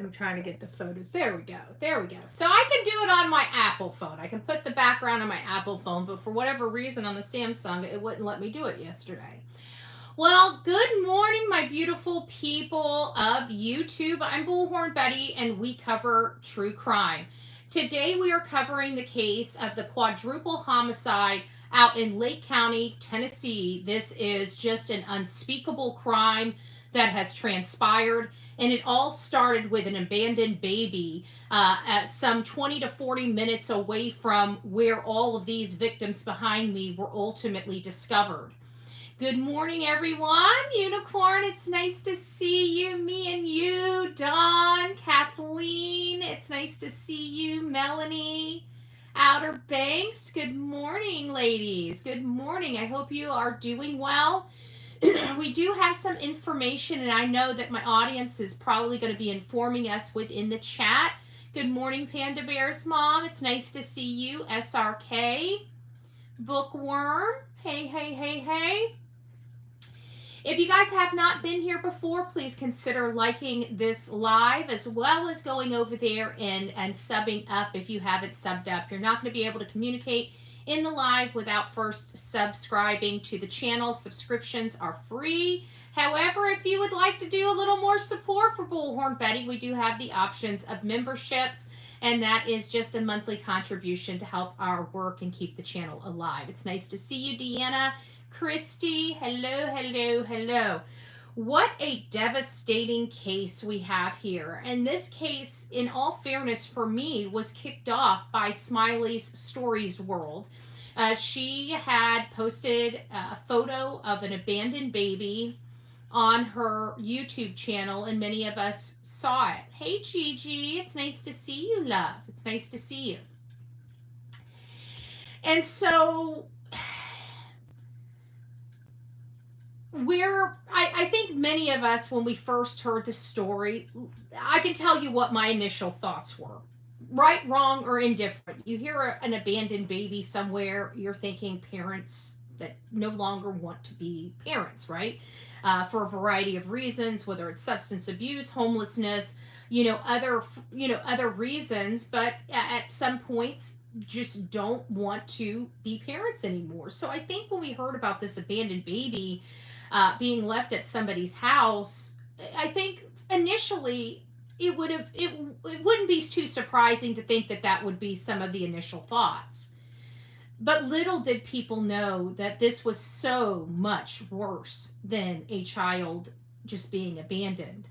I'm trying to get the photos. There we go. There we go. So I can do it on my Apple phone. I can put the background on my Apple phone, but for whatever reason on the Samsung, it wouldn't let me do it yesterday. Well, good morning, my beautiful people of YouTube. I'm Bullhorn Betty, and we cover true crime. Today, we are covering the case of the quadruple homicide out in Lake County, Tennessee. This is just an unspeakable crime that has transpired, and it all started with an abandoned baby at some 20 to 40 minutes away from where all of these victims behind me were ultimately discovered. Good morning, everyone. Unicorn, it's nice to see you. Me and you. Dawn, Kathleen, it's nice to see you. Melanie, Outer Banks, good morning, ladies. Good morning. I hope you are doing well. We do have some information, and I know that my audience is probably going to be informing us within the chat. Good morning, Panda Bear's mom. It's nice to see you. SRK, Bookworm. Hey, hey, hey, hey. If you guys have not been here before, please consider liking this live as well as going over there and subbing up if you haven't subbed up. You're not going to be able to communicate in the live without first subscribing to the channel. Subscriptions are free. However, if you would like to do a little more support for Bullhorn Betty, we do have the options of memberships, and that is just a monthly contribution to help our work and keep the channel alive. It's nice to see you, Deanna. Christy, hello, hello, hello. What a devastating case we have here. And this case, in all fairness for me, was kicked off by Smiley's Stories World. She had posted a photo of an abandoned baby on her YouTube channel, and many of us saw it. Hey, Gigi, it's nice to see you, love. It's nice to see you. And so I think many of us, when we first heard the story, I can tell you what my initial thoughts were. Right, wrong, or indifferent. You hear an abandoned baby somewhere, you're thinking parents that no longer want to be parents, right? For a variety of reasons, whether it's substance abuse, homelessness, other reasons, but at some points just don't want to be parents anymore. So I think when we heard about this abandoned baby being left at somebody's house, I think initially it wouldn't be too surprising to think that that would be some of the initial thoughts. But little did people know that this was so much worse than a child just being abandoned.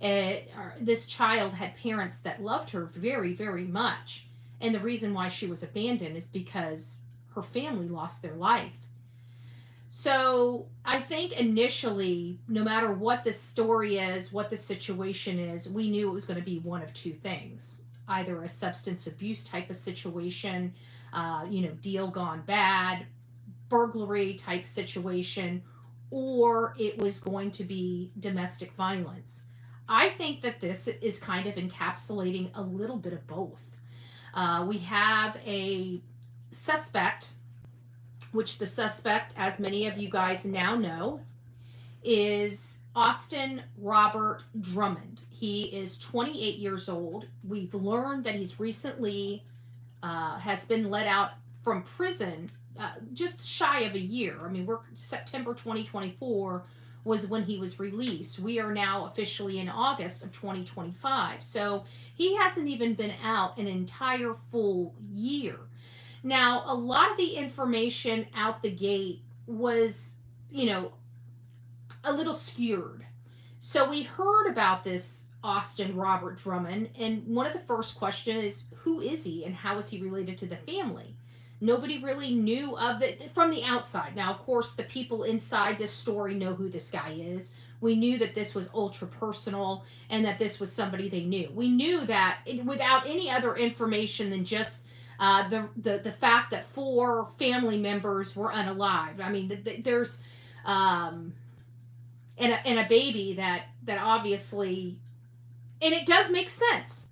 This child had parents that loved her very, very much. And the reason why she was abandoned is because her family lost their life. So I think initially, no matter what the story is, what the situation is, we knew it was going to be one of two things. Either a substance abuse type of situation, deal gone bad, burglary type situation, or it was going to be domestic violence. I think that this is kind of encapsulating a little bit of both. We have a suspect, which the suspect, as many of you guys now know, is Austin Robert Drummond. He is 28 years old. We've learned that he's recently has been let out from prison just shy of a year. I mean, September 2024 was when he was released. We are now officially in August of 2025. So he hasn't even been out an entire full year. Now, a lot of the information out the gate was, a little skewed. So we heard about this Austin Robert Drummond, and one of the first questions is, who is he and how is he related to the family? Nobody really knew of it from the outside. Now, of course, the people inside this story know who this guy is. We knew that this was ultra personal and that this was somebody they knew. We knew that without any other information than just the fact that 4 family members were unalive. I mean, there's and a baby that obviously, and it does make sense.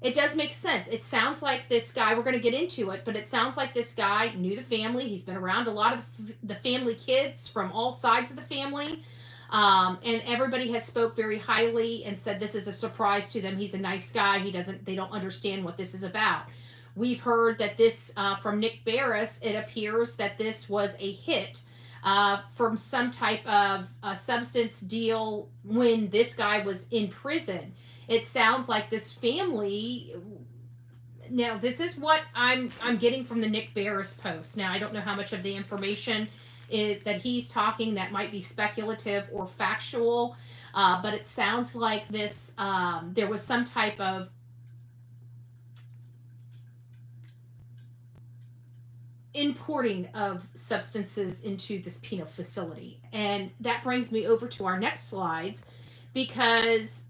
It does make sense. It sounds like this guy, we're going to get into it, but it sounds like this guy knew the family. He's been around a lot of the family kids from all sides of the family. And everybody has spoke very highly and said this is a surprise to them. He's a nice guy. They don't understand what this is about. We've heard that this, from Nick Barris, it appears that this was a hit from some type of substance deal when this guy was in prison. It sounds like this family. Now, this is what I'm getting from the Nick Barris post. Now, I don't know how much of the information that he's talking that might be speculative or factual, but it sounds like this. There was some type of importing of substances into this penal facility, and that brings me over to our next slides, because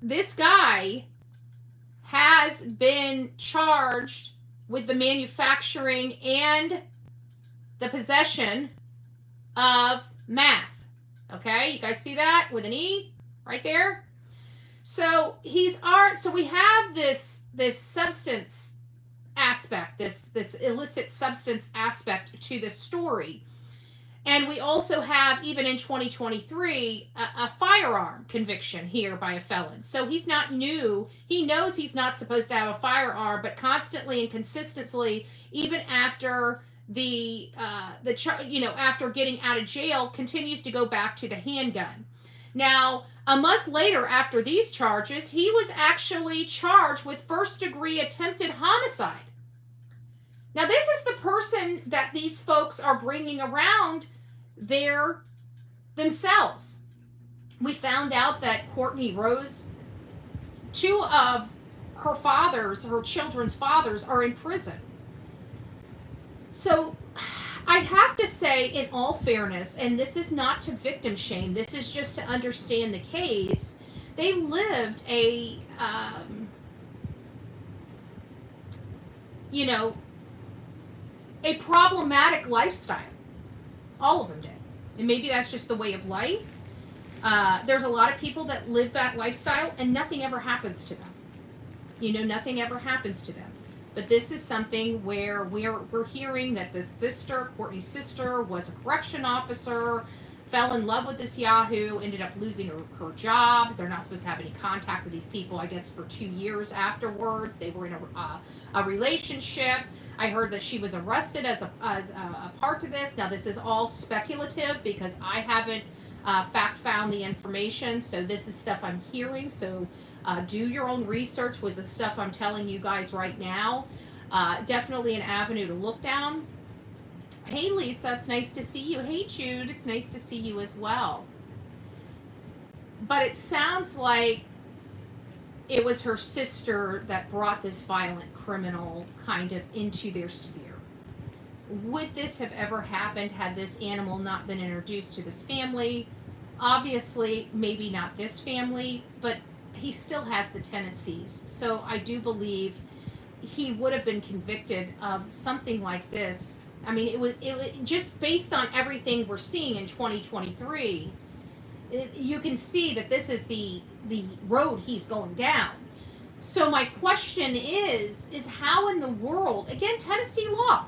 this guy has been charged with the manufacturing and the possession of meth. Okay, you guys see that with an E right there? So we have this substance aspect, this illicit substance aspect to the story. And we also have, even in 2023, a firearm conviction here by a felon. So he's not new. He knows he's not supposed to have a firearm, but constantly and consistently, even after after getting out of jail, continues to go back to the handgun. Now, a month later, after these charges, he was actually charged with first-degree attempted homicide. Now, this is the person that these folks are bringing around themselves. We found out that Cortney Rose, two of her children's fathers, are in prison. So I'd have to say, in all fairness, and this is not to victim shame, this is just to understand the case, they lived a problematic lifestyle. All of them did. And maybe that's just the way of life. There's a lot of people that live that lifestyle and nothing ever happens to them. Nothing ever happens to them. But this is something where we're hearing that the sister, Cortney's sister, was a correction officer, fell in love with this Yahoo, ended up losing her job. They're not supposed to have any contact with these people, I guess, for 2 years afterwards. They were in a relationship. I heard that she was arrested as a part of this. Now, this is all speculative because I haven't fact found the information. So this is stuff I'm hearing. So do your own research with the stuff I'm telling you guys right now. Definitely an avenue to look down. Hey, Lisa, it's nice to see you. Hey, Jude, it's nice to see you as well. But it sounds like it was her sister that brought this violent criminal kind of into their sphere. Would this have ever happened had this animal not been introduced to this family? Obviously, maybe not this family, but he still has the tendencies. So I do believe he would have been convicted of something like this. I mean, it was just based on everything we're seeing in 2023. You can see that this is the road he's going down. So my question is how in the world, again, Tennessee law.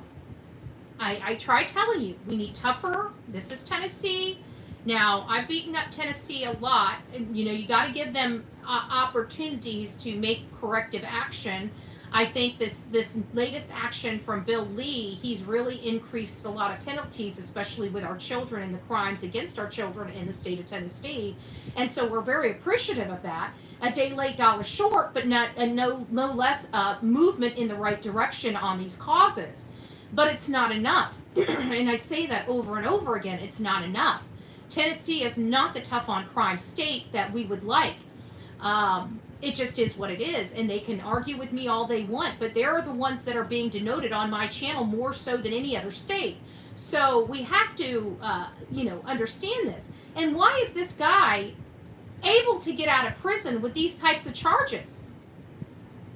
I try telling you, we need tougher. This is Tennessee. Now, I've beaten up Tennessee a lot. You got to give them opportunities to make corrective action. I think this latest action from Bill Lee, he's really increased a lot of penalties, especially with our children and the crimes against our children in the state of Tennessee. And so we're very appreciative of that. A day late, dollar short, but no less movement in the right direction on these causes. But it's not enough. And I say that over and over again, it's not enough. Tennessee is not the tough on crime state that we would like. It just is what it is, and they can argue with me all they want, but they're the ones that are being denoted on my channel more so than any other state. So we have to, understand this. And why is this guy able to get out of prison with these types of charges?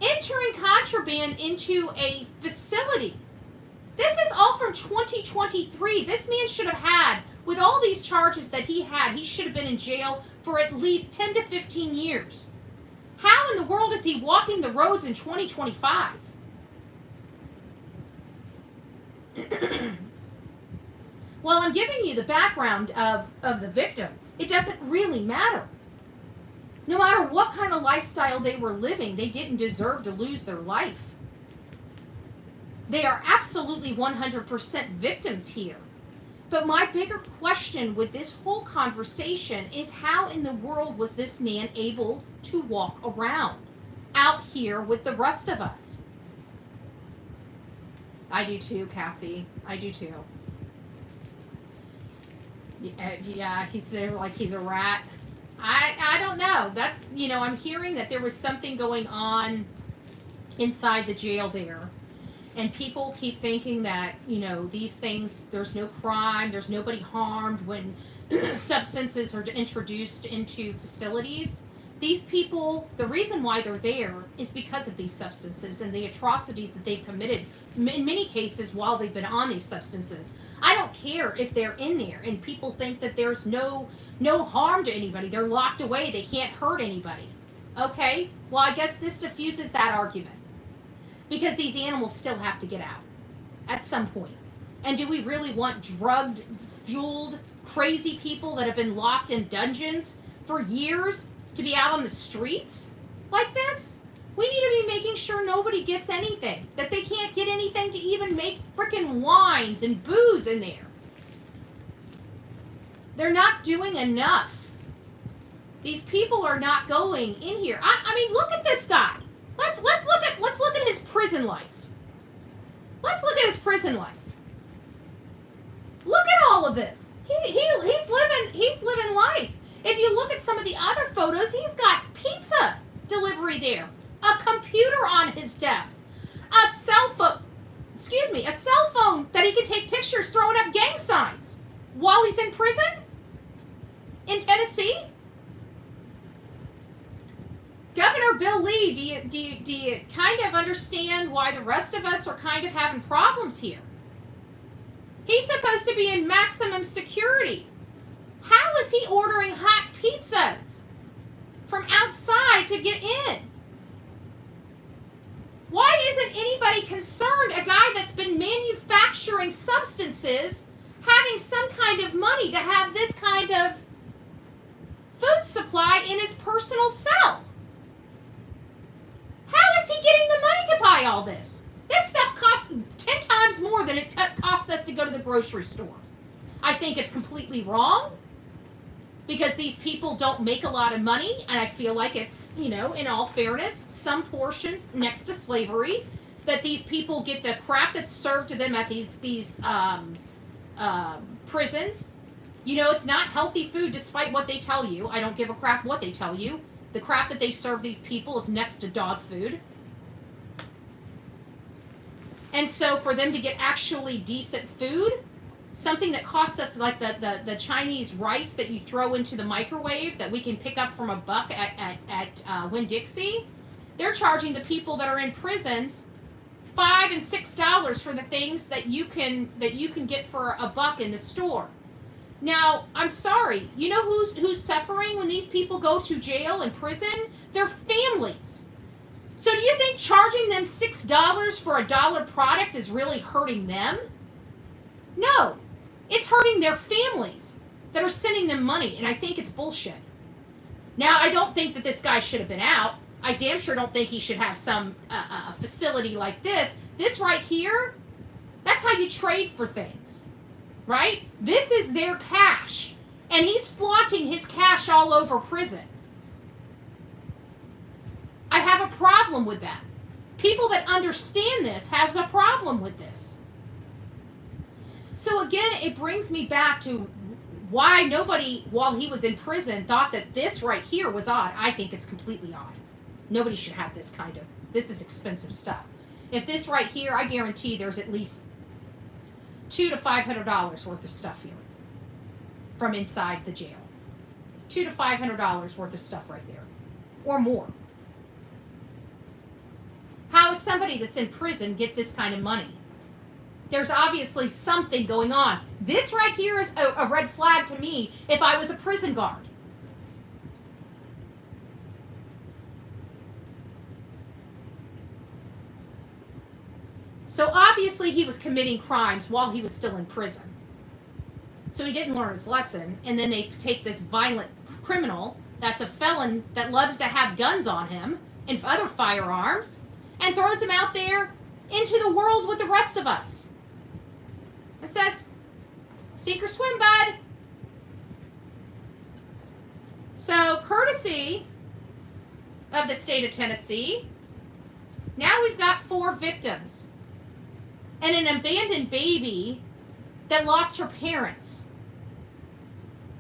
Entering contraband into a facility. This is all from 2023. This man should have had, with all these charges that he had, he should have been in jail for at least 10 to 15 years. How in the world is he walking the roads in 2025? Well, I'm giving you the background of the victims. It doesn't really matter. No matter what kind of lifestyle they were living, they didn't deserve to lose their life. They are absolutely 100% victims here. But my bigger question with this whole conversation is, how in the world was this man able to walk around out here with the rest of us? I do too, Cassie. I do too. Yeah, he's like he's a rat. I don't know. That's, I'm hearing that there was something going on inside the jail there. And people keep thinking that, these things, there's no crime, there's nobody harmed when substances are introduced into facilities. These people, the reason why they're there is because of these substances and the atrocities that they've committed in many cases while they've been on these substances. I don't care if they're in there and people think that there's no harm to anybody. They're locked away. They can't hurt anybody. Okay? Well, I guess this diffuses that argument. Because these animals still have to get out at some point. And do we really want drugged, fueled, crazy people that have been locked in dungeons for years to be out on the streets like this? We need to be making sure nobody gets anything, that they can't get anything to even make frickin' wines and booze in there. They're not doing enough. These people are not going in here. I mean, look at this guy. Let's look at his prison life. Let's look at his prison life. Look at all of this. He's living life. If you look at some of the other photos, he's got pizza delivery there, a computer on his desk, a cell phone that he can take pictures throwing up gang signs while he's in prison in Tennessee. Governor Bill Lee, do you kind of understand why the rest of us are kind of having problems here? He's supposed to be in maximum security. How is he ordering hot pizzas from outside to get in? Why isn't anybody concerned, a guy that's been manufacturing substances, having some kind of money to have this kind of food supply in his personal cell? How is he getting the money to buy all this? This stuff costs 10 times more than it costs us to go to the grocery store. I think it's completely wrong because these people don't make a lot of money, and I feel like it's, in all fairness, some portions next to slavery, that these people get the crap that's served to them at these prisons. It's not healthy food despite what they tell you. I don't give a crap what they tell you. The crap that they serve these people is next to dog food. And so for them to get actually decent food, something that costs us like the Chinese rice that you throw into the microwave that we can pick up from $1 at Winn-Dixie, they're charging the people that are in prisons $5 and $6 for the things that you can get for $1 in the store. Now, I'm sorry, you know who's suffering when these people go to jail and prison? Their families. So do you think charging them $6 for a $1 product is really hurting them? No, it's hurting their families that are sending them money, and I think it's bullshit. Now, I don't think that this guy should have been out. I damn sure don't think he should have some facility like this. This right here, that's how you trade for things. Right? This is their cash. And he's flaunting his cash all over prison. I have a problem with that. People that understand this have a problem with this. So again, it brings me back to why nobody, while he was in prison, thought that this right here was odd. I think it's completely odd. Nobody should have this this is expensive stuff. If this right here, I guarantee there's at least $200 to $500 worth of stuff here from inside the jail. $200 to $500 worth of stuff right there, or more. How does somebody that's in prison get this kind of money? There's obviously something going on. This right here is a red flag to me if I was a prison guard. So obviously he was committing crimes while he was still in prison. So he didn't learn his lesson, and then they take this violent criminal that's a felon that loves to have guns on him and other firearms and throws him out there into the world with the rest of us. It says, sink or swim, bud. So, courtesy of the state of Tennessee, now we've got 4 victims and an abandoned baby that lost her parents.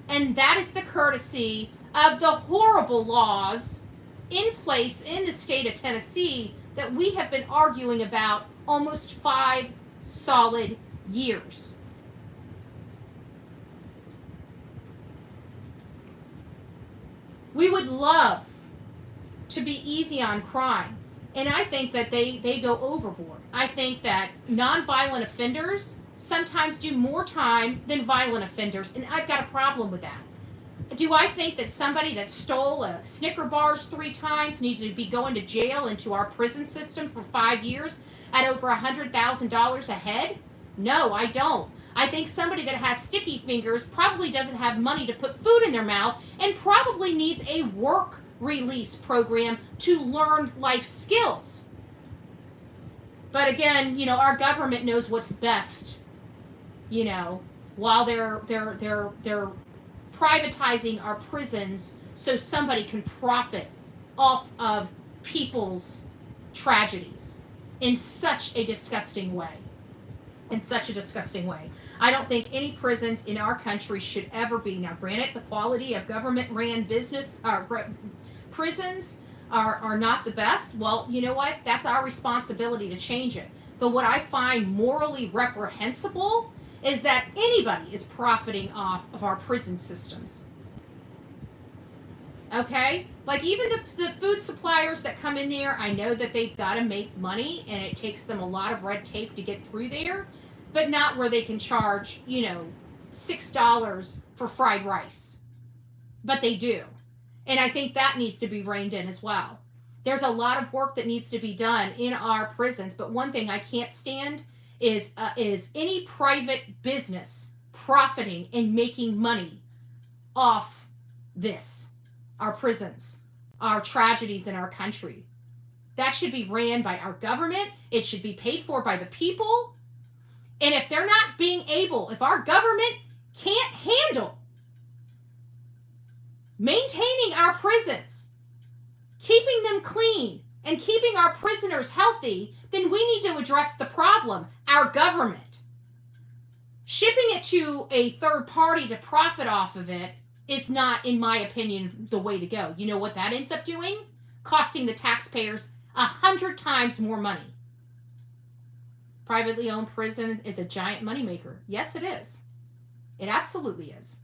And that is the courtesy of the horrible laws in place in the state of Tennessee that we have been arguing about almost 5 solid years. We would love to be easy on crime, and I think that they go overboard. I think that nonviolent offenders sometimes do more time than violent offenders, and I've got a problem with that. Do I think that somebody that stole a Snicker bars 3 times needs to be going to jail into our prison system for 5 years at over $100,000 a head? No, I don't. I think somebody that has sticky fingers probably doesn't have money to put food in their mouth and probably needs a work release program to learn life skills. But again, our government knows what's best. While they're privatizing our prisons so somebody can profit off of people's tragedies in such a disgusting way. I don't think any prisons in our country should ever be. Now, granted, the quality of government-ran prisons are not the best. Well, you know what? That's our responsibility to change it. But what I find morally reprehensible is that anybody is profiting off of our prison systems. Okay? Like even the food suppliers that come in there, I know that they've got to make money and it takes them a lot of red tape to get through there, but not where they can charge, $6 for fried rice. But they do. And I think that needs to be reined in as well. There's a lot of work that needs to be done in our prisons, but one thing I can't stand is any private business profiting and making money off this, our prisons, our tragedies in our country. That should be ran by our government. It should be paid for by the people. And if they're not if our government can't handle maintaining our prisons, keeping them clean, and keeping our prisoners healthy, then we need to address the problem, our government. Shipping it to a third party to profit off of it is not, in my opinion, the way to go. You know what that ends up doing? Costing the taxpayers 100 times more money. Privately owned prison is a giant moneymaker. Yes, it is. It absolutely is.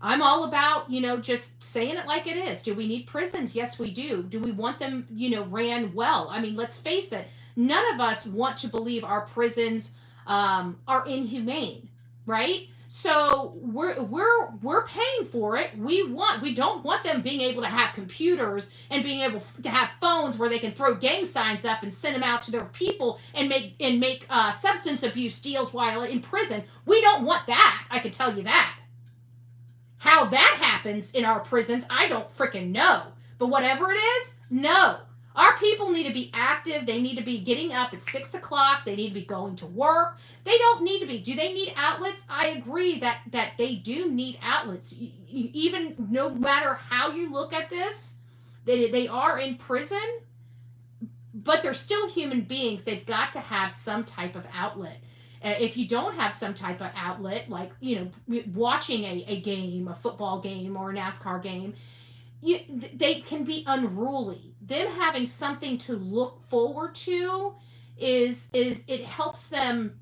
I'm all about, just saying it like it is. Do we need prisons? Yes, we do. Do we want them, ran well? I mean, let's face it. None of us want to believe our prisons are inhumane, right? So we're paying for it. We don't want them being able to have computers and being able to have phones where they can throw gang signs up and send them out to their people and make substance abuse deals while in prison. We don't want that. I can tell you that. How that happens in our prisons, I don't freaking know. But whatever it is, no. Our people need to be active. They need to be getting up at 6 o'clock. They need to be going to work. They don't need to be. Do they need outlets? I agree that they do need outlets. Even no matter how you look at this, they are in prison, but they're still human beings. They've got to have some type of outlet. If you don't have some type of outlet, like, watching a game, a football game or a NASCAR game, they can be unruly. Them having something to look forward to is it helps them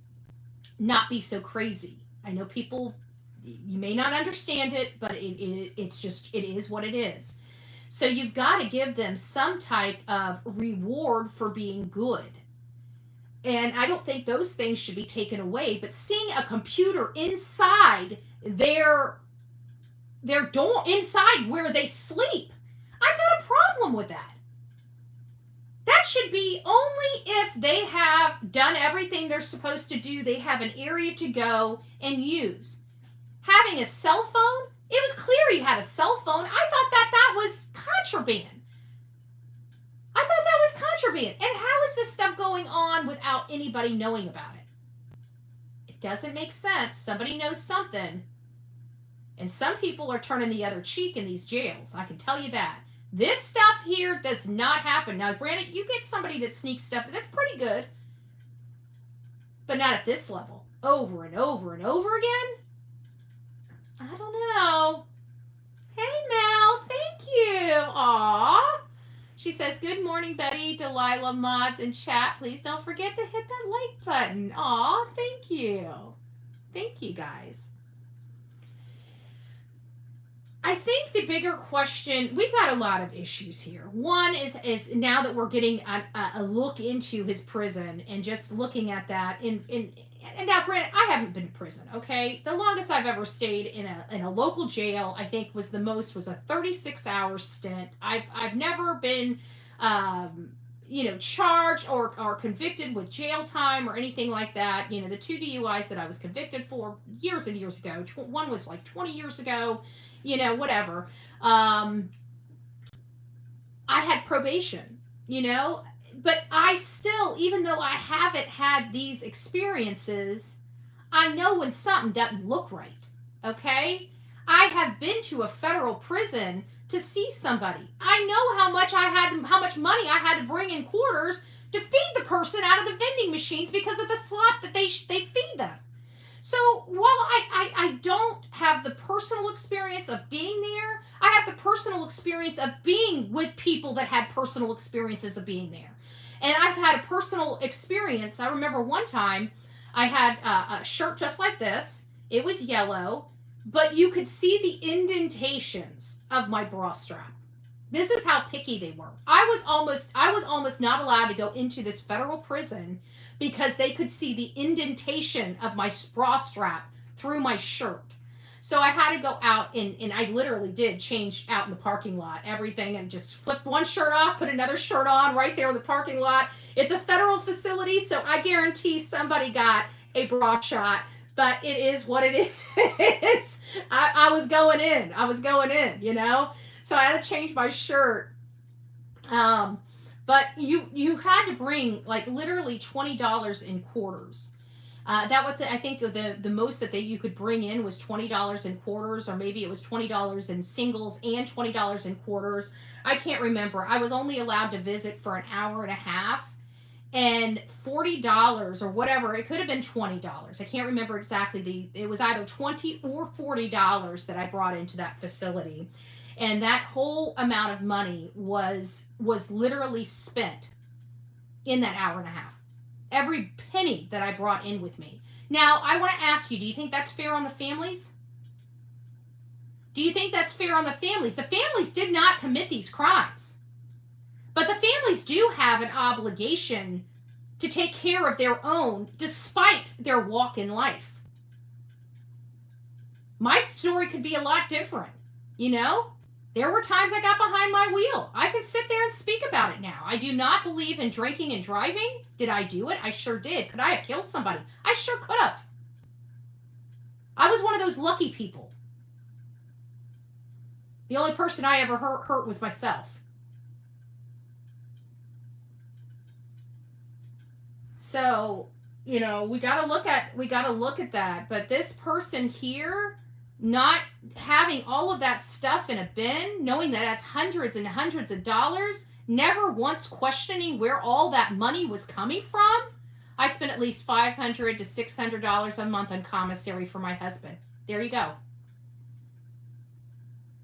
not be so crazy. I know people, you may not understand it, but it is what it is. So you've got to give them some type of reward for being good. And I don't think those things should be taken away, but seeing a computer inside their dorm, inside where they sleep, I've got a problem with that. That should be only if they have done everything they're supposed to do. They have an area to go and use. Having a cell phone, it was clear he had a cell phone. I thought that was contraband. I thought that was contraband. And how is this stuff going on without anybody knowing about it? It doesn't make sense. Somebody knows something. And some people are turning the other cheek in these jails. I can tell you that. This stuff here does not happen. Now, granted, you get somebody that sneaks stuff. That's pretty good. But not at this level. Over and over and over again? I don't know. Hey, Mel. Thank you. Aw. She says, good morning, Betty, Delilah, mods, and chat. Please don't forget to hit that like button. Aw, thank you. Thank you, guys. I think the bigger question, we've got a lot of issues here. One is now that we're getting a look into his prison and just looking at that. And now, granted, I haven't been to prison, okay? The longest I've ever stayed in a local jail, I think, was a 36-hour stint. I've never been, charged or convicted with jail time or anything like that. The 2 DUIs that I was convicted for years and years ago. One was like 20 years ago. Whatever. I had probation, but I still, even though I haven't had these experiences, I know when something doesn't look right. Okay. I have been to a federal prison to see somebody. I know how much money I had to bring in quarters to feed the person out of the vending machines because of the slop that they feed them. So while I don't have the personal experience of being there, I have the personal experience of being with people that had personal experiences of being there. And I've had a personal experience. I remember one time I had a shirt just like this. It was yellow, but you could see the indentations of my bra strap. This is how picky they were. I was almost not allowed to go into this federal prison because they could see the indentation of my bra strap through my shirt. So I had to go out and I literally did change out in the parking lot, everything, and just flipped one shirt off, put another shirt on right there in the parking lot. It's a federal facility, so I guarantee somebody got a bra shot, but it is what it is. I was going in, So I had to change my shirt. But you had to bring like literally $20 in quarters. That was, I think, the most that you could bring in was $20 in quarters, or maybe it was $20 in singles and $20 in quarters. I can't remember. I was only allowed to visit for an hour and a half, and $40 or whatever. It could have been $20. I can't remember exactly. It was either $20 or $40 that I brought into that facility. And that whole amount of money was literally spent in that hour and a half. Every penny that I brought in with me. Now, I want to ask you, do you think that's fair on the families? Do you think that's fair on the families? The families did not commit these crimes. But the families do have an obligation to take care of their own despite their walk in life. My story could be a lot different, There were times I got behind my wheel. I can sit there and speak about it now. I do not believe in drinking and driving. Did I do it? I sure did. Could I have killed somebody? I sure could have. I was one of those lucky people. The only person I ever hurt was myself. So, we got to look at that. But this person here, not having all of that stuff in a bin, knowing that that's hundreds and hundreds of dollars, never once questioning where all that money was coming from. I spent at least $500 to $600 a month on commissary for my husband. There you go.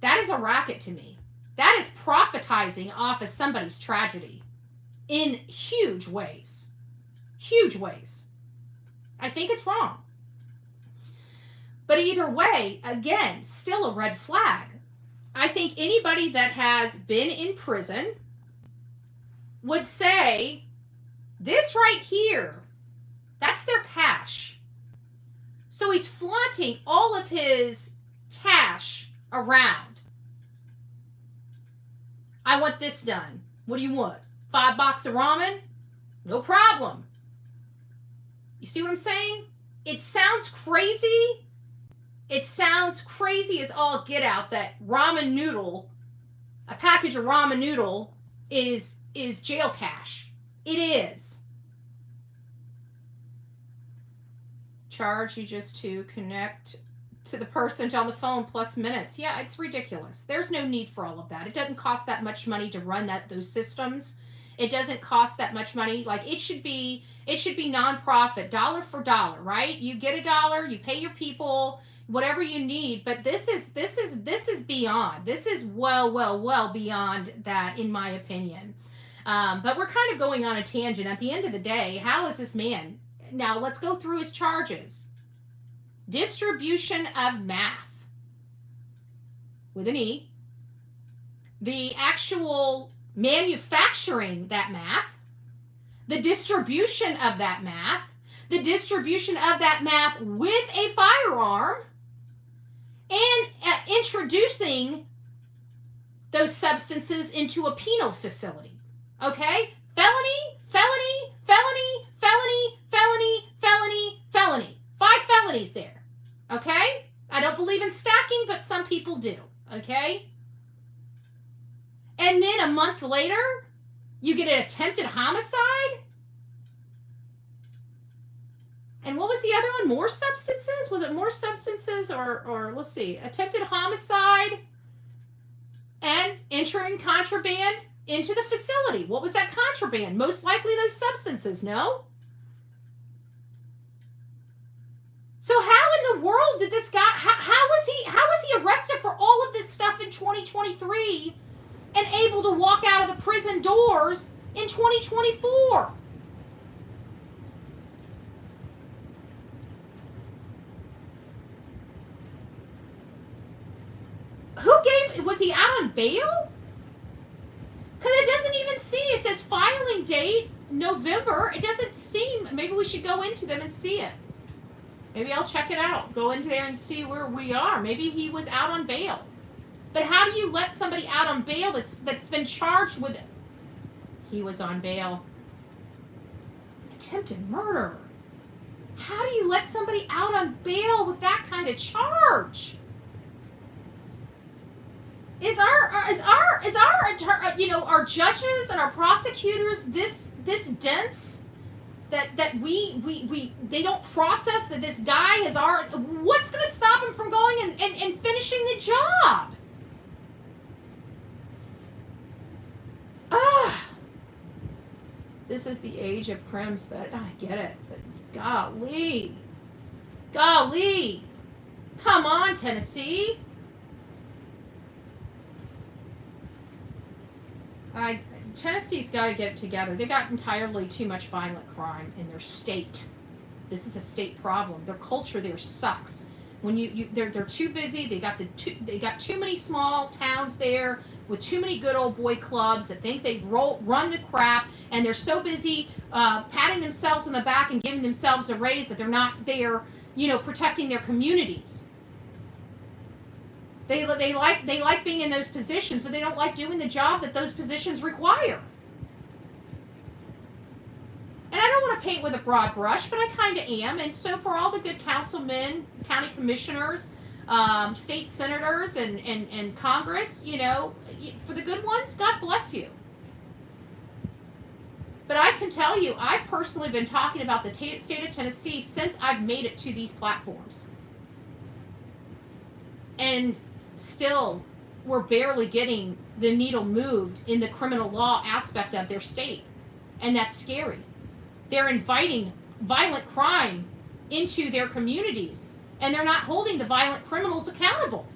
That is a racket to me. That is profitizing off of somebody's tragedy in huge ways. Huge ways. I think it's wrong. But either way, again, still a red flag. I think anybody that has been in prison would say, this right here, that's their cash. So he's flaunting all of his cash around. I want this done. What do you want? 5 boxes of ramen, no problem. You see what I'm saying? It sounds crazy. It sounds crazy as all get out that ramen noodle, a package of ramen noodle is jail cash. It is. Charge you just to connect to the person on the phone plus minutes. Yeah, it's ridiculous. There's no need for all of that. It doesn't cost that much money to run those systems. It doesn't cost that much money. Like it should be nonprofit, dollar for dollar, right? You get $1, you pay your people whatever you need, but this is beyond. This is well beyond that, in my opinion. But we're kind of going on a tangent. At the end of the day, how is this man? Now let's go through his charges. Distribution of math with an E. The actual manufacturing that math, the distribution of that math, the distribution of that math with a firearm, and introducing those substances into a penal facility. Okay? Felony, felony, felony, felony, felony, felony, felony. 5 felonies there. Okay? I don't believe in stacking, but some people do. Okay? And then a month later, you get an attempted homicide? And what was the other one? More substances? Was it more substances or let's see, attempted homicide and entering contraband into the facility? What was that contraband? Most likely those substances, no? So how in the world did this guy, how was he arrested for all of this stuff in 2023 and able to walk out of the prison doors in 2024? Was he out on bail? Because it doesn't even see, it says filing date, November. It doesn't seem, maybe we should go into them and see it. Maybe I'll check it out. Go into there and see where we are. Maybe he was out on bail. But how do you let somebody out on bail that's been charged with it? He was on bail. Attempted murder. How do you let somebody out on bail with that kind of charge? Is our our judges and our prosecutors this dense that they don't process that this guy is what's going to stop him from going and finishing the job? This is the age of crims, but I get it. But golly, come on, Tennessee. Tennessee's got to get it together. They got entirely too much violent crime in their state. This is a state problem. Their culture there sucks. When they're too busy. They got too many small towns there with too many good old boy clubs that think they run the crap, and they're so busy patting themselves on the back and giving themselves a raise that they're not there, protecting their communities. They like being in those positions, but they don't like doing the job that those positions require. And I don't want to paint with a broad brush, but I kind of am. And so for all the good councilmen, county commissioners, state senators, and Congress, for the good ones, God bless you. But I can tell you, I've personally been talking about the state of Tennessee since I've made it to these platforms. And still, we're barely getting the needle moved in the criminal law aspect of their state. And that's scary. They're inviting violent crime into their communities, and they're not holding the violent criminals accountable.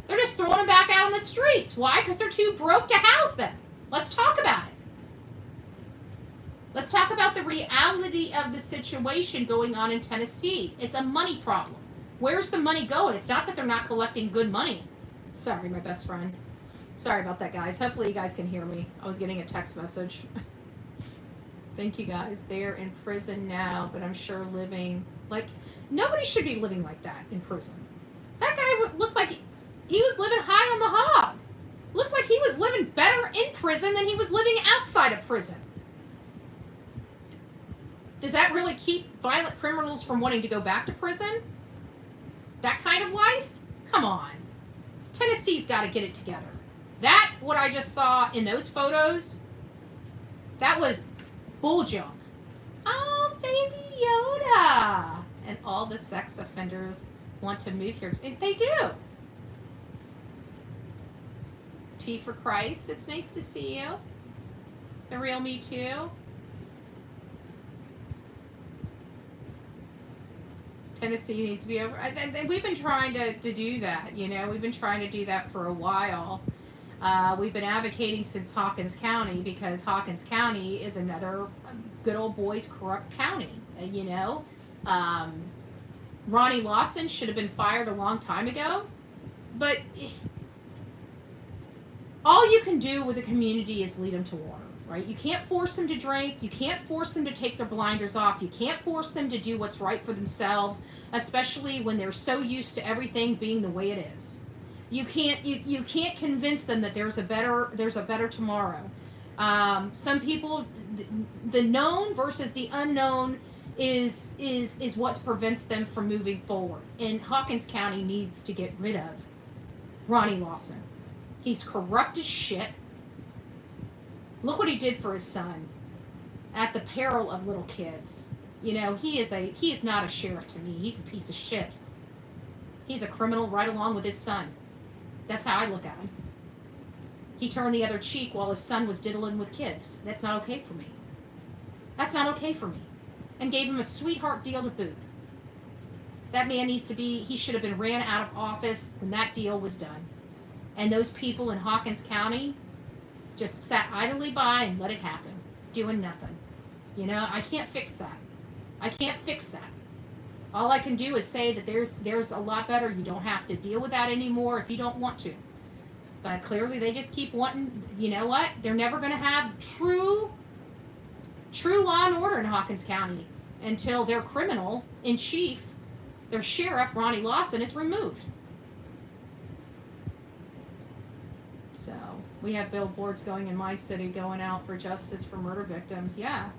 They're just throwing them back out on the streets. Why? Because they're too broke to house them. Let's talk about it. Let's talk about the reality of the situation going on in Tennessee. It's a money problem. Where's the money going? It's not that they're not collecting good money. Sorry, my best friend. Sorry about that, guys. Hopefully you guys can hear me. I was getting a text message. Thank you, guys. They're in prison now, but I'm sure living like nobody should be living like that in prison. That guy looked like he was living high on the hog. Looks like he was living better in prison than he was living outside of prison. Does that really keep violent criminals from wanting to go back to prison? That kind of life? Come on. Tennessee's got to get it together. That, what I just saw in those photos, that was bull junk. Oh, baby Yoda. And all the sex offenders want to move here. They do. T for Christ, it's nice to see you. The real me too. Tennessee needs to be over. We've been trying to do that, you know. We've been trying to do that for a while. We've been advocating since Hawkins County, because Hawkins County is another good old boys corrupt county, you know. Ronnie Lawson should have been fired a long time ago, but all you can do with a community is lead them to water, right? You can't force them to drink. You can't force them to take their blinders off. You can't force them to do what's right for themselves, especially when they're so used to everything being the way it is. You can't convince them that there's a better tomorrow. Some people, the known versus the unknown is what prevents them from moving forward. And Hawkins County needs to get rid of Ronnie Lawson. He's corrupt as shit. Look what he did for his son at the peril of little kids. You know, he is not a sheriff to me. He's a piece of shit. He's a criminal right along with his son. That's how I look at him. He turned the other cheek while his son was diddling with kids. That's not okay for me. That's not okay for me. And gave him a sweetheart deal to boot. That man he should have been ran out of office when that deal was done. And those people in Hawkins County just sat idly by and let it happen, doing nothing. You know, I can't fix that. I can't fix that. All I can do is say that there's a lot better. You don't have to deal with that anymore if you don't want to. But clearly they just keep wanting, you know what? They're never going to have true law and order in Hawkins County until their criminal in chief, their sheriff, Ronnie Lawson, is removed. So we have billboards going in my city going out for justice for murder victims. Yeah.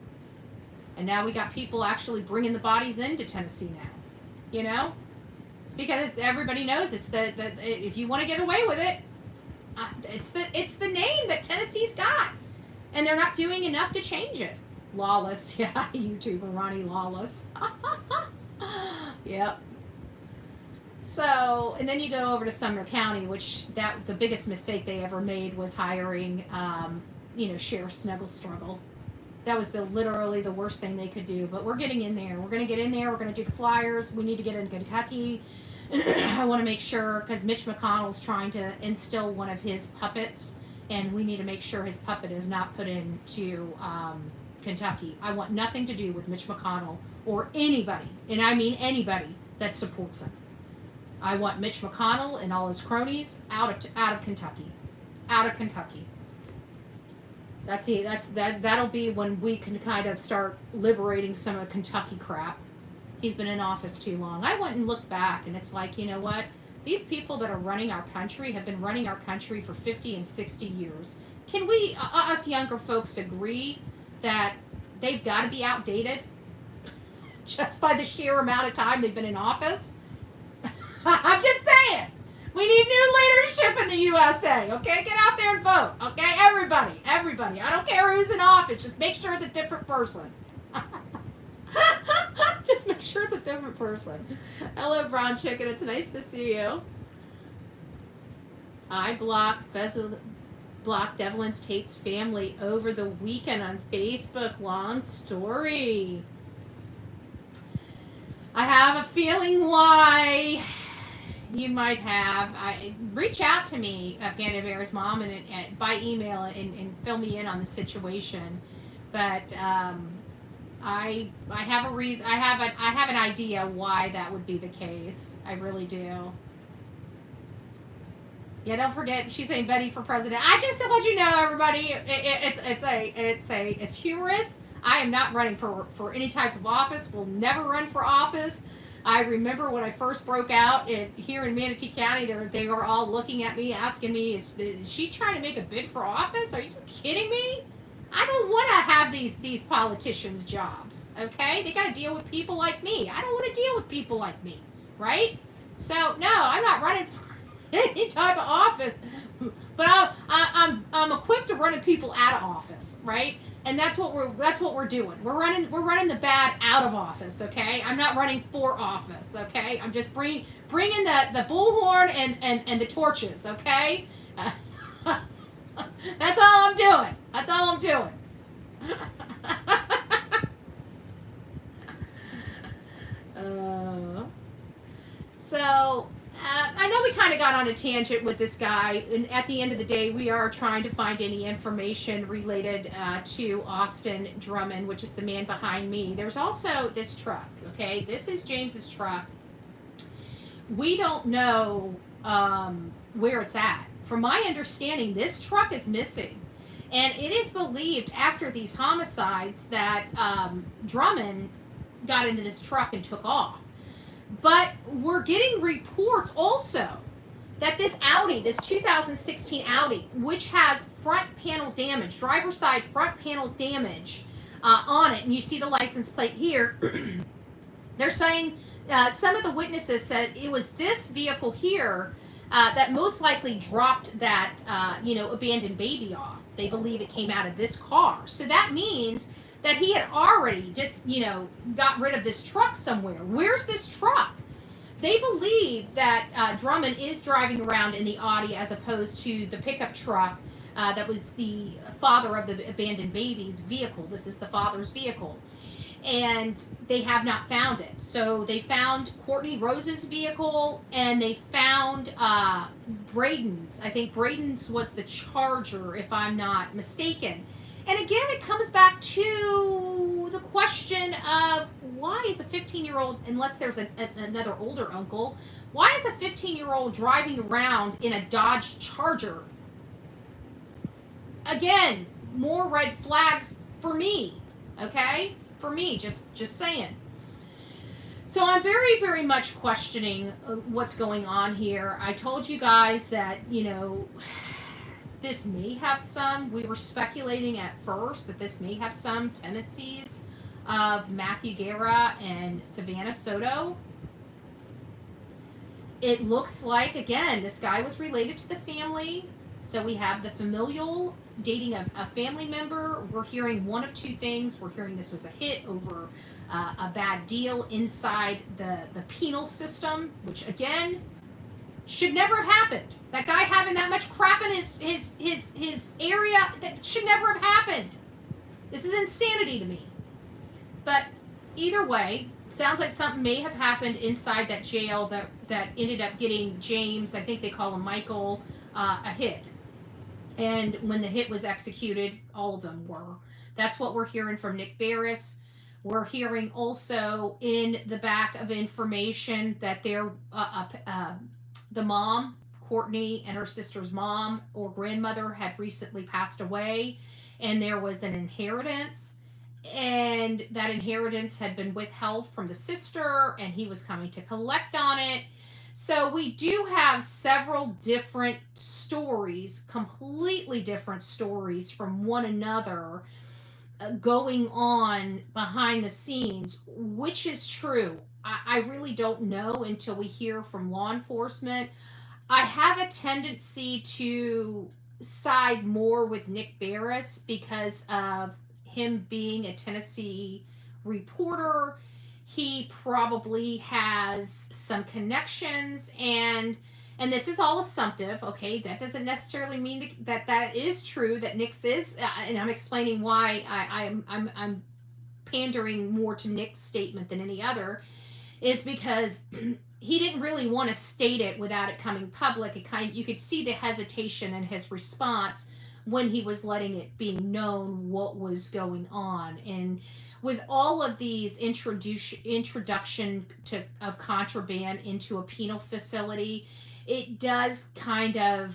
And now we got people actually bringing the bodies into Tennessee now, you know, because everybody knows it's the if you want to get away with it, it's the name that Tennessee's got, and they're not doing enough to change it. Lawless, yeah, YouTuber Ronnie Lawless. Yep. So, and then you go over to Sumner County, which the biggest mistake they ever made was hiring, Sheriff Snuggle Struggle. That was literally the worst thing they could do. But we're getting in there. We're going to get in there. We're going to do the flyers. We need to get in Kentucky. I want to make sure, because Mitch McConnell's trying to instill one of his puppets, and we need to make sure his puppet is not put into Kentucky. I want nothing to do with Mitch McConnell or anybody, and I mean anybody that supports him. I want Mitch McConnell and all his cronies out of Kentucky. Out of Kentucky. That'll be when we can kind of start liberating some of the Kentucky crap. He's been in office too long. I went and looked back, and it's like, you know what? These people that are running our country have been running our country for 50 and 60 years. Can we, us younger folks, agree that they've got to be outdated just by the sheer amount of time they've been in office? I'm just saying. We need new leadership in the USA, okay? Get out there and vote, okay? Everybody. I don't care who's in office. Just make sure it's a different person. Just make sure it's a different person. Hello, Brown Chicken. It's nice to see you. I blocked Devlin Tate's family over the weekend on Facebook. Long story. I have a feeling why. You might have. Reach out to me, Panda Bear's mom, and by email and fill me in on the situation. But I have a reason. I have an idea why that would be the case. I really do. Yeah, don't forget. She's saying Betty for president. I just to let you know, everybody, it's humorous. I am not running for any type of office. Will never run for office. I remember when I first broke out here in Manatee County, they were all looking at me, asking me, is she trying to make a bid for office? Are you kidding me? I don't want to have these politicians' jobs, okay? They got to deal with people like me. I don't want to deal with people like me, right? So, no, I'm not running for any type of office, but I'm equipped to running people out of office, right? And that's what we're doing. We're running the bad out of office, okay? I'm not running for office, okay? I'm just bringing the bullhorn and the torches, okay? That's all I'm doing. That's all I'm doing. So I know we kind of got on a tangent with this guy, and at the end of the day, we are trying to find any information related to Austin Drummond, which is the man behind me. There's also this truck, okay? This is James's truck. We don't know where it's at. From my understanding, this truck is missing. And it is believed after these homicides that Drummond got into this truck and took off. But we're getting reports also that this Audi, this 2016 Audi, which has front panel damage, driver's side front panel damage on it, and you see the license plate here, they're saying, some of the witnesses said it was this vehicle here that most likely dropped that, abandoned baby off. They believe it came out of this car. So that means that he had already just, got rid of this truck somewhere. Where's this truck? They believe that Drummond is driving around in the Audi as opposed to the pickup truck that was the father of the abandoned baby's vehicle. This is the father's vehicle. And they have not found it. So they found Cortney Rose's vehicle, and they found Braydon's. I think Braydon's was the Charger, if I'm not mistaken. And again, it comes back to the question of why is a 15-year-old, unless there's another older uncle, why is a 15-year-old driving around in a Dodge Charger? Again, more red flags for me, okay? For me, just saying. So I'm very, very much questioning what's going on here. I told you guys that, this may have some, we were speculating at first that this may have some tendencies of Matthew Guerra and Savannah Soto. It looks like, again, this guy was related to the family. So we have the familial dating a family member. We're hearing one of two things. We're hearing this was a hit over a bad deal inside the penal system, which again should never have happened. That guy having that much crap in his area, that should never have happened. This is insanity to me. But either way, sounds like something may have happened inside that jail that ended up getting James, I think they call him Michael, a hit. And when the hit was executed, all of them were. That's what we're hearing from Nick Barris. We're hearing also in the back of information that they're the mom, Cortney, and her sister's mom or grandmother had recently passed away, and there was an inheritance, and that inheritance had been withheld from the sister, and he was coming to collect on it. So we do have several different stories, completely different stories from one another going on behind the scenes. Which is true? I really don't know until we hear from law enforcement. I have a tendency to side more with Nick Barris because of him being a Tennessee reporter. He probably has some connections, and this is all assumptive, okay? That doesn't necessarily mean that is true, that Nick's is, and I'm explaining why I'm pandering more to Nick's statement than any other, is because he didn't really want to state it without it coming public. You could see the hesitation in his response when he was letting it be known what was going on. And with all of these introduction of contraband into a penal facility, it does kind of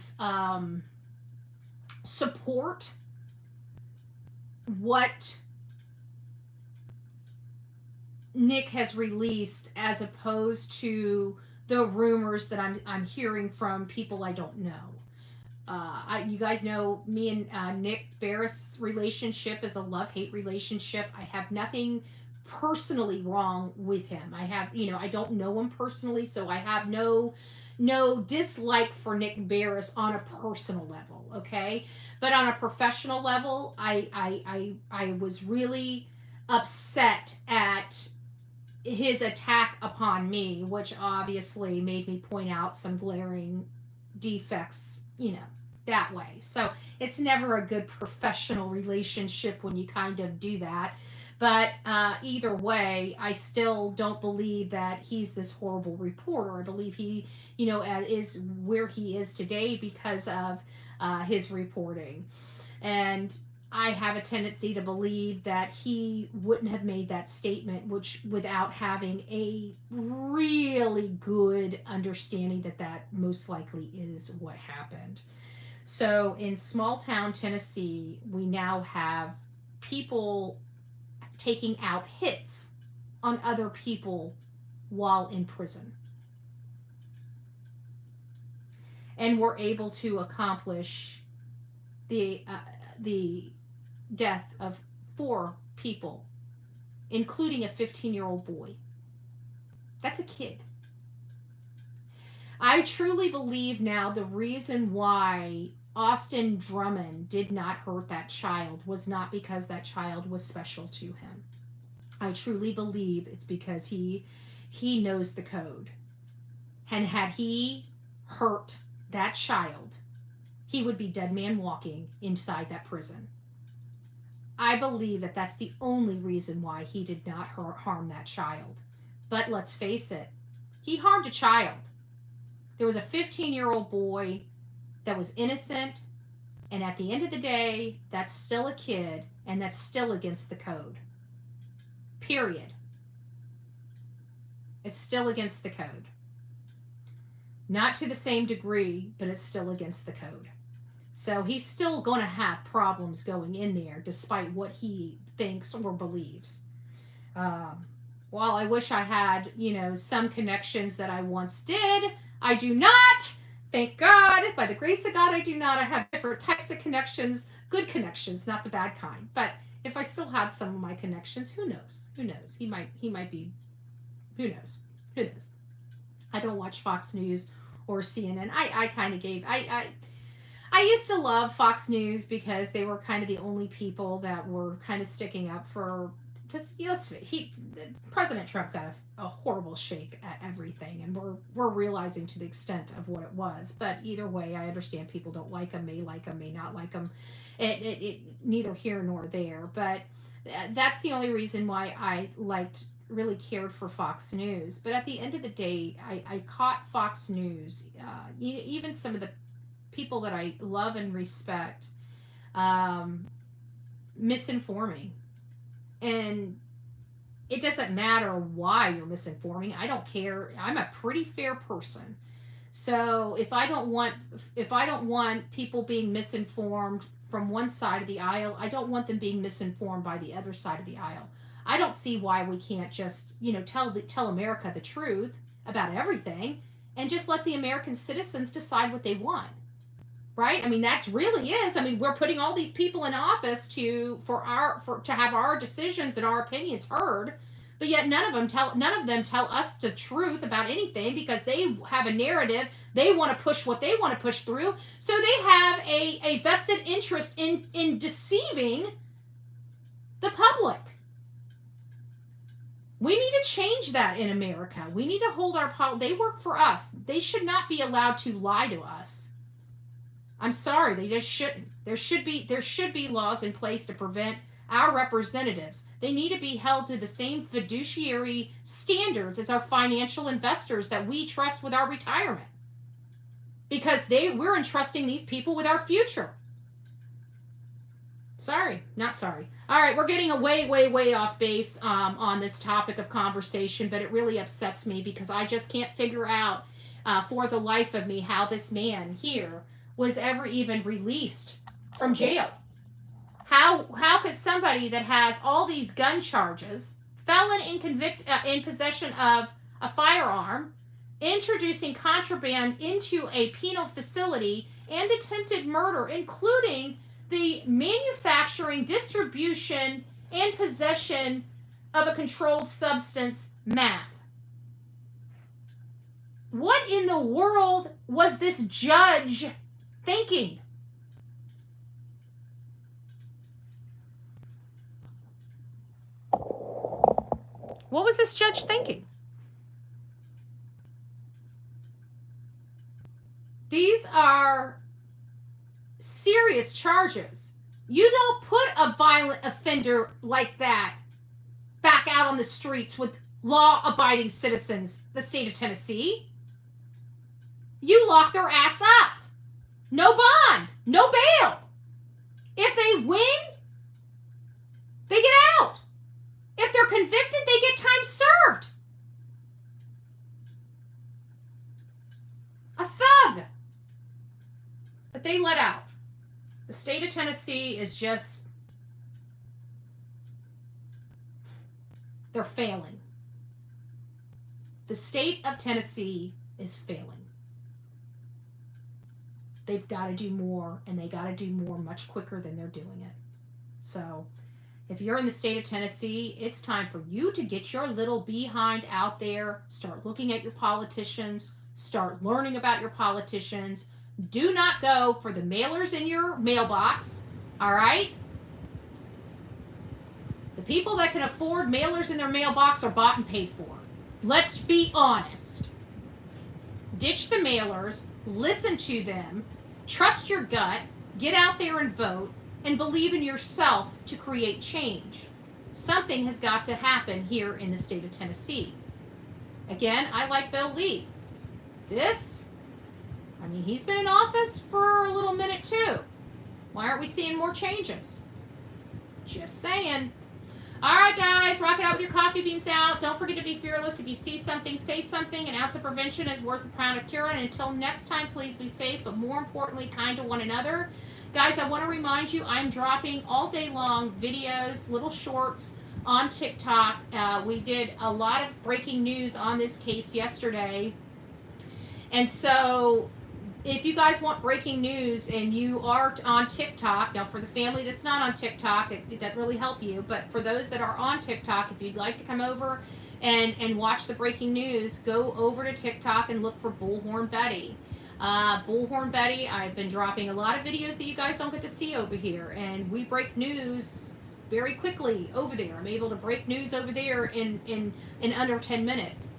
support what Nick has released, as opposed to the rumors that I'm hearing from people I don't know. You guys know me and Nick Barris' relationship is a love-hate relationship. I have nothing personally wrong with him. I have, I don't know him personally, so I have no dislike for Nick Barris on a personal level, okay? But on a professional level, I was really upset at his attack upon me, which obviously made me point out some glaring defects, that way. So it's never a good professional relationship when you kind of do that. But either way, I still don't believe that he's this horrible reporter. I believe he, is where he is today because of his reporting. And I have a tendency to believe that he wouldn't have made that statement without having a really good understanding that most likely is what happened. So in small town Tennessee, we now have people taking out hits on other people while in prison. And we're able to accomplish the death of 4 people, including a 15-year-old boy. That's a kid. I truly believe now the reason why Austin Drummond did not hurt that child was not because that child was special to him. I truly believe it's because he knows the code. And had he hurt that child, he would be dead man walking inside that prison. I believe that that's the only reason why he did not harm that child. But let's face it, he harmed a child. There was a 15-year-old boy that was innocent, and at the end of the day, that's still a kid, and that's still against the code. Period. It's still against the code. Not to the same degree, but it's still against the code. So he's still going to have problems going in there, despite what he thinks or believes. While I wish I had, some connections that I once did, I do not. Thank God. By the grace of God, I do not. I have different types of connections, good connections, not the bad kind. But if I still had some of my connections, who knows? Who knows? He might be, who knows? Who knows? I don't watch Fox News or CNN. I kind of gave, I used to love Fox News because they were kind of the only people that were kind of sticking up for, because President Trump got a horrible shake at everything, and we're realizing to the extent of what it was. But either way, I understand people don't like him, may not like him. It neither here nor there. But that's the only reason why I really cared for Fox News. But at the end of the day, I caught Fox News, even some of the people that I love and respect, misinforming. And it doesn't matter why you're misinforming. I don't care. I'm a pretty fair person. So if I don't want people being misinformed from one side of the aisle, I don't want them being misinformed by the other side of the aisle. I don't see why we can't just, tell America the truth about everything and just let the American citizens decide what they want. Right? I mean, that's really is. I mean, we're putting all these people in office to have our decisions and our opinions heard, but yet none of them tell us the truth about anything because they have a narrative. They want to push what they want to push through. So they have a vested interest in deceiving the public. We need to change that in America. We need to hold they work for us. They should not be allowed to lie to us. I'm sorry, they just shouldn't. There should be laws in place to prevent our representatives. They need to be held to the same fiduciary standards as our financial investors that we trust with our retirement. Because we're entrusting these people with our future. Sorry, not sorry. All right, we're getting a way off base on this topic of conversation, but it really upsets me because I just can't figure out for the life of me how this man here was ever even released from jail. How could somebody that has all these gun charges, felon in possession of a firearm, introducing contraband into a penal facility, and attempted murder, including the manufacturing, distribution, and possession of a controlled substance, meth. What in the world was this judge thinking? What was this judge thinking? These are serious charges. You don't put a violent offender like that back out on the streets with law-abiding citizens, the state of Tennessee. You lock their ass up. No bond, no bail. If they win, they get out. If they're convicted, they get time served. A thug that they let out. The state of Tennessee is just, they're failing. The state of Tennessee is failing. They've got to do more, and they got to do more much quicker than they're doing it. So, if you're in the state of Tennessee, it's time for you to get your little behind out there, start looking at your politicians, start learning about your politicians. Do not go for the mailers in your mailbox, all right? The people that can afford mailers in their mailbox are bought and paid for. Let's be honest. Ditch the mailers, listen to them, trust your gut, get out there and vote, and believe in yourself to create change. Something has got to happen here in the state of Tennessee. Again, I like Bill Lee. He's been in office for a little minute too. Why aren't we seeing more changes? Just saying. All right, guys, rock it out with your coffee beans out. Don't forget to be fearless. If you see something, say something. An ounce of prevention is worth a pound of cure. And until next time, please be safe, but more importantly, kind to one another. Guys, I want to remind you, I'm dropping all day long videos, little shorts on TikTok. We did a lot of breaking news on this case yesterday. And so if you guys want breaking news and you are on TikTok, now for the family that's not on TikTok, it doesn't really help you, but for those that are on TikTok, if you'd like to come over and watch the breaking news, go over to TikTok and look for Bullhorn Betty. Bullhorn Betty, I've been dropping a lot of videos that you guys don't get to see over here, and we break news very quickly over there. I'm able to break news over there in under 10 minutes.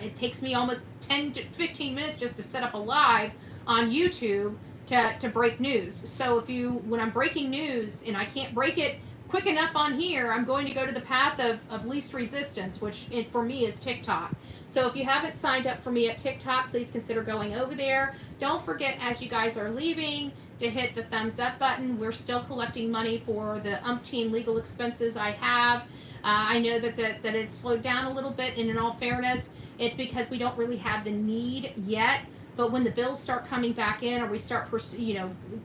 It takes me almost 10 to 15 minutes just to set up a live on YouTube to break news. So when I'm breaking news and I can't break it quick enough on here, I'm going to go to the path of least resistance, which for me is TikTok. So if you haven't signed up for me at TikTok, please consider going over there. Don't forget, as you guys are leaving, to hit the thumbs up button. We're still collecting money for the umpteen legal expenses I have. I know that it's slowed down a little bit, and in all fairness, it's because we don't really have the need yet. But when the bills start coming back in, or we start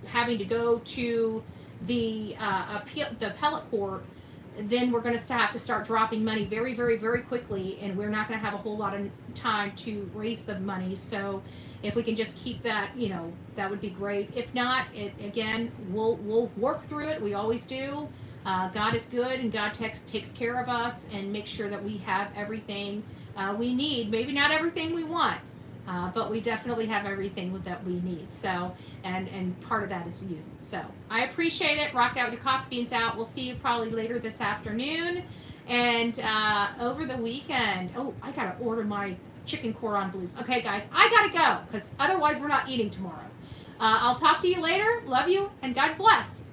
having to go to the appellate court, then we're going to have to start dropping money very, very, very quickly, and we're not going to have a whole lot of time to raise the money. So if we can just keep that, that would be great. If not, again, we'll work through it. We always do. God is good, and God takes care of us and makes sure that we have everything we need. Maybe not everything we want, but we definitely have everything that we need. So, and part of that is you. So I appreciate it. Rock it out with your coffee beans out. We'll see you probably later this afternoon and over the weekend. Oh, I got to order my chicken cordon bleus. Okay, guys, I got to go because otherwise we're not eating tomorrow. I'll talk to you later. Love you, and God bless.